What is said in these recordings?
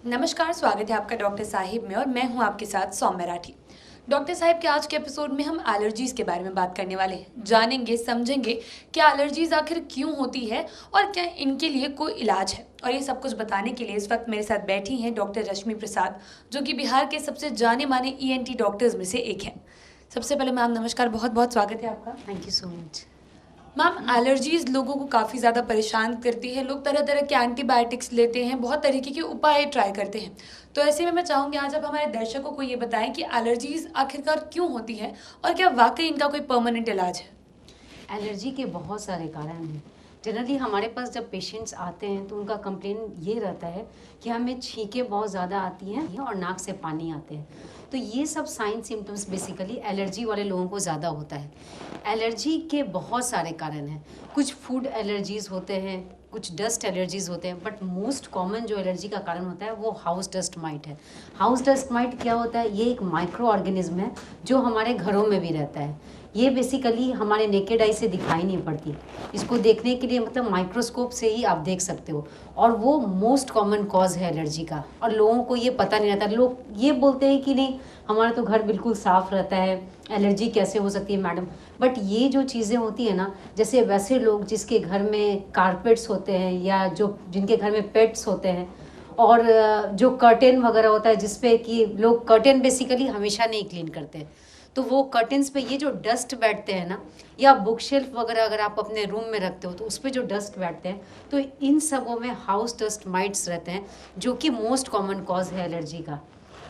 नमस्कार, स्वागत है आपका डॉक्टर साहिब में और मैं हूं आपके साथ सौम्य राठी। डॉक्टर साहिब के आज के एपिसोड में हम एलर्जीज के बारे में बात करने वाले हैं। जानेंगे, समझेंगे कि एलर्जीज आखिर क्यों होती है और क्या इनके लिए कोई इलाज है। और ये सब कुछ बताने के लिए इस वक्त मेरे साथ बैठी हैं डॉक्टर रश्मि प्रसाद, जो कि बिहार के सबसे जाने माने ईएनटी डॉक्टर्स में से एक हैं। सबसे पहले मैम नमस्कार, बहुत बहुत स्वागत है आपका। Thank you so much. Ma'am, allergies लोगों को काफ़ी ज़्यादा परेशान करती है। लोग तरह तरह के एंटीबायोटिक्स लेते हैं, बहुत तरीके के उपाय ट्राई करते हैं। तो ऐसे में मैं चाहूँगी आज आप हमारे दर्शकों को ये बताएं कि एलर्जीज आखिरकार क्यों होती है और क्या वाकई इनका कोई परमानेंट इलाज है। एलर्जी के बहुत सारे कारण हैं। जनरली हमारे पास जब पेशेंट्स आते हैं तो उनका कंप्लेन ये रहता है कि हमें छींकें बहुत ज़्यादा आती हैं और नाक से पानी आते हैं। तो ये सब साइन सिम्टम्स बेसिकली एलर्जी वाले लोगों को ज़्यादा होता है। एलर्जी के बहुत सारे कारण हैं। कुछ फूड एलर्जीज़ होते हैं, कुछ डस्ट एलर्जीज़ होते हैं, बट मोस्ट कॉमन जो एलर्जी का कारण होता है वो हाउस डस्ट माइट है। हाउस डस्ट माइट क्या होता है? ये एक माइक्रो ऑर्गेनिज्म है जो हमारे घरों में भी रहता है। ये बेसिकली हमारे नेकेड आई से दिखाई नहीं पड़ती। इसको देखने के लिए मतलब माइक्रोस्कोप से ही आप देख सकते हो, और वो मोस्ट कॉमन कॉज है एलर्जी का। और लोगों को ये पता नहीं रहता। लोग ये बोलते हैं कि नहीं, हमारा तो घर बिल्कुल साफ़ रहता है, एलर्जी कैसे हो सकती है मैडम। बट ये जो चीज़ें होती है ना, जैसे वैसे लोग जिसके घर में कारपेट्स होते हैं या जो जिनके घर में पेट्स होते हैं, और जो कर्टेन वगैरह होता है जिसपे कि लोग कर्टेन बेसिकली हमेशा नहीं क्लीन करते हैं, तो वो कर्टेंस पे ये जो डस्ट बैठते हैं ना, या बुक शेल्फ वगैरह अगर आप अपने रूम में रखते हो तो उस पर जो डस्ट बैठते हैं, तो इन सबों में हाउस डस्ट माइट्स रहते हैं, जो कि मोस्ट कॉमन कॉज है एलर्जी का।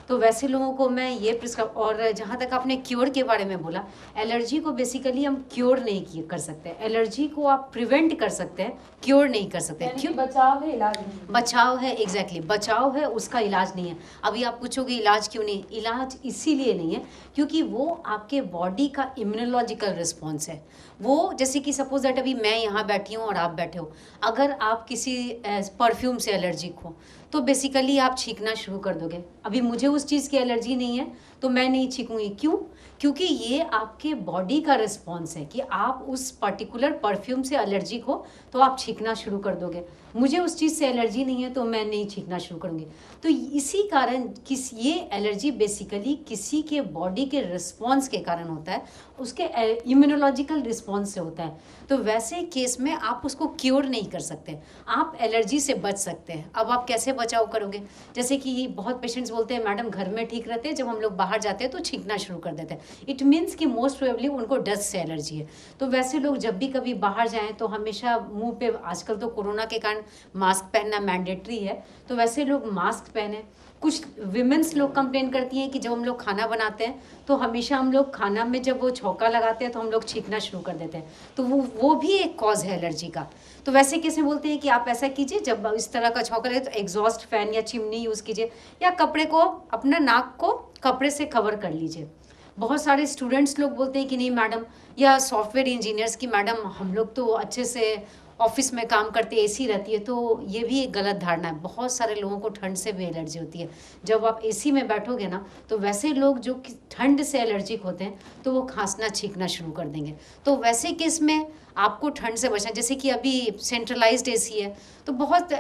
तो वैसे लोगों को मैं ये प्रिस्क्राइब। और जहाँ तक आपने क्योर के बारे में बोला, एलर्जी को बेसिकली हम क्योर नहीं कर सकते। एलर्जी को आप प्रिवेंट कर सकते हैं, क्योर नहीं कर सकते। क्यों? बचाव है, इलाज नहीं। बचाव है, एग्जैक्टली बचाव है, उसका इलाज नहीं है। अभी आप पूछोगे इलाज क्यों नहीं? इलाज इसीलिए नहीं है क्योंकि वो आपके बॉडी का इम्यूनोलॉजिकल रिस्पॉन्स है। वो जैसे कि सपोज दैट अभी मैं यहाँ बैठी हूँ और आप बैठे हो, अगर आप किसी परफ्यूम से एलर्जिक हो तो बेसिकली आप छींकना शुरू कर दोगे। अभी मुझे उस चीज़ की एलर्जी नहीं है तो मैं नहीं छींकूंगी। क्यों? क्योंकि ये आपके बॉडी का रिस्पॉन्स है कि आप उस पर्टिकुलर परफ्यूम से एलर्जिक हो तो आप छींकना शुरू कर दोगे। मुझे उस चीज़ से एलर्जी नहीं है तो मैं नहीं छींकना शुरू करूँगी। तो इसी कारण ये एलर्जी बेसिकली किसी के बॉडी के रिस्पॉन्स के कारण होता है, उसके इम्यूनोलॉजिकल रिस्पॉन्स से होता है। तो वैसे केस में आप उसको क्योर नहीं कर सकते, आप एलर्जी से बच सकते हैं। अब आप कैसे बचाव करोगे? जैसे कि बहुत पेशेंट्स बोलते हैं मैडम घर में ठीक रहते हैं, जब हम लोग बाहर जाते हैं तो छींकना शुरू कर देते हैं। इट मीन्स कि मोस्ट प्रोबेबली उनको डस्ट से एलर्जी है। तो वैसे लोग जब भी कभी बाहर जाएं तो हमेशा मुंह पे, आजकल तो कोरोना के कारण मास्क पहनना मैंडेटरी है, तो वैसे लोग मास्क पहने। कुछ विमेंस लोग कंप्लेन करती हैं कि जब हम लोग खाना बनाते हैं तो हमेशा हम लोग खाना में जब वो छौंका लगाते हैं तो हम लोग छींकना शुरू कर देते हैं, तो वो भी एक कॉज है एलर्जी का। तो वैसे कैसे बोलते हैं कि आप ऐसा कीजिए, जब इस तरह का छौंका लगे तो एग्जॉस्ट फैन या चिमनी यूज़ कीजिए, या कपड़े को, अपना नाक को कपड़े से कवर कर लीजिए। बहुत सारे स्टूडेंट्स लोग बोलते हैं कि नहीं मैडम, या सॉफ्टवेयर इंजीनियर्स की मैडम हम लोग तो अच्छे से ऑफिस में काम करते, एसी रहती है। तो ये भी एक गलत धारणा है। बहुत सारे लोगों को ठंड से भी एलर्जी होती है। जब आप एसी में बैठोगे ना, तो वैसे लोग जो कि ठंड से एलर्जिक होते हैं तो वो खांसना छींकना शुरू कर देंगे। तो वैसे केस में आपको ठंड से बचना, जैसे कि अभी सेंट्रलाइज्ड एसी है, तो बहुत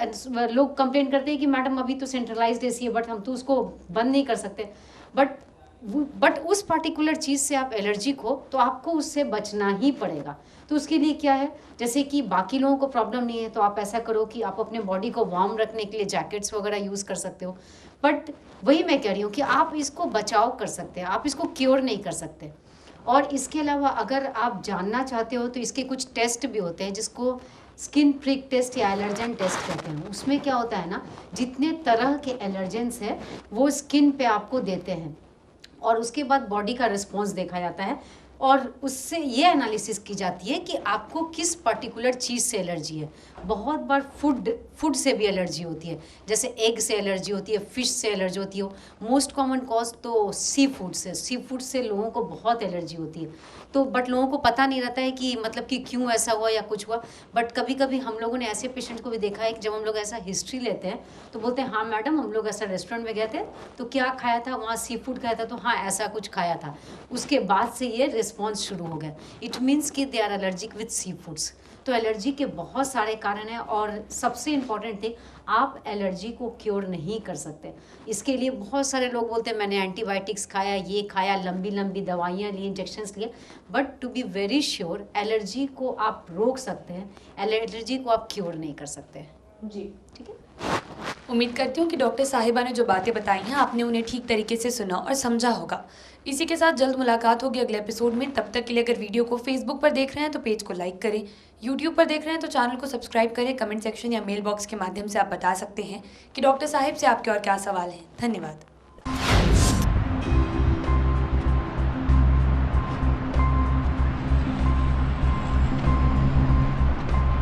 लोग कंप्लेन करते हैं कि मैडम अभी तो सेंट्रलाइज्ड एसी है बट हम तो उसको बंद नहीं कर सकते। बट उस पर्टिकुलर चीज़ से आप एलर्जिक हो तो आपको उससे बचना ही पड़ेगा। तो उसके लिए क्या है, जैसे कि बाकी लोगों को प्रॉब्लम नहीं है तो आप ऐसा करो कि आप अपने बॉडी को वार्म रखने के लिए जैकेट्स वगैरह यूज़ कर सकते हो। बट वही मैं कह रही हूँ कि आप इसको बचाव कर सकते हैं, आप इसको क्योर नहीं कर सकते। और इसके अलावा अगर आप जानना चाहते हो तो इसके कुछ टेस्ट भी होते हैं, जिसको स्किन प्रिक टेस्ट या एलर्जन टेस्ट कहते हैं। उसमें क्या होता है ना, जितने तरह के एलर्जेंस है वो स्किन पे आपको देते हैं और उसके बाद बॉडी का रिस्पॉन्स देखा जाता है, और उससे ये एनालिसिस की जाती है कि आपको किस पर्टिकुलर चीज़ से एलर्जी है। बहुत बार फूड से भी एलर्जी होती है, जैसे एग से एलर्जी होती है, फिश से एलर्जी होती है। मोस्ट कॉमन कॉज तो सी फूड से लोगों को बहुत एलर्जी होती है। तो बट लोगों को पता नहीं रहता है कि मतलब कि क्यों ऐसा हुआ या कुछ हुआ। बट कभी कभी हम लोगों ने ऐसे पेशेंट को भी देखा है कि जब हम लोग ऐसा हिस्ट्री लेते हैं तो बोलते हैं हाँ मैडम हम लोग ऐसा रेस्टोरेंट में गए थे तो क्या खाया था, वहाँ सी फूड खाया था, तो हाँ ऐसा कुछ खाया था। उसके बाद से ये रिस्पॉन्स शुरू हो गया। इट मीन्स कि they are allergic with sea foods. तो एलर्जी के बहुत सारे कारण हैं और सबसे इम्पॉर्टेंट थिंग, आप एलर्जी को क्योर नहीं कर सकते। इसके लिए बहुत सारे लोग बोलते हैं मैंने एंटीबायोटिक्स खाया, ये खाया, लंबी लंबी दवाइयाँ ली, इंजेक्शंस लिए, but to be very sure allergy को आप रोक सकते हैं, एलर्जी को आप क्योर नहीं कर सकते। जी, ठीक है। उम्मीद करती हूँ कि डॉक्टर साहिबा ने जो बातें बताई हैं आपने उन्हें ठीक तरीके से सुना और समझा होगा। इसी के साथ जल्द मुलाकात होगी अगले एपिसोड में। तब तक के लिए अगर वीडियो को फेसबुक पर देख रहे हैं तो पेज को लाइक करें, यूट्यूब पर देख रहे हैं तो चैनल को सब्सक्राइब करें। कमेंट सेक्शन या मेल बॉक्स के माध्यम से आप बता सकते हैं कि डॉक्टर साहिब से आपके और क्या सवाल हैं। धन्यवाद।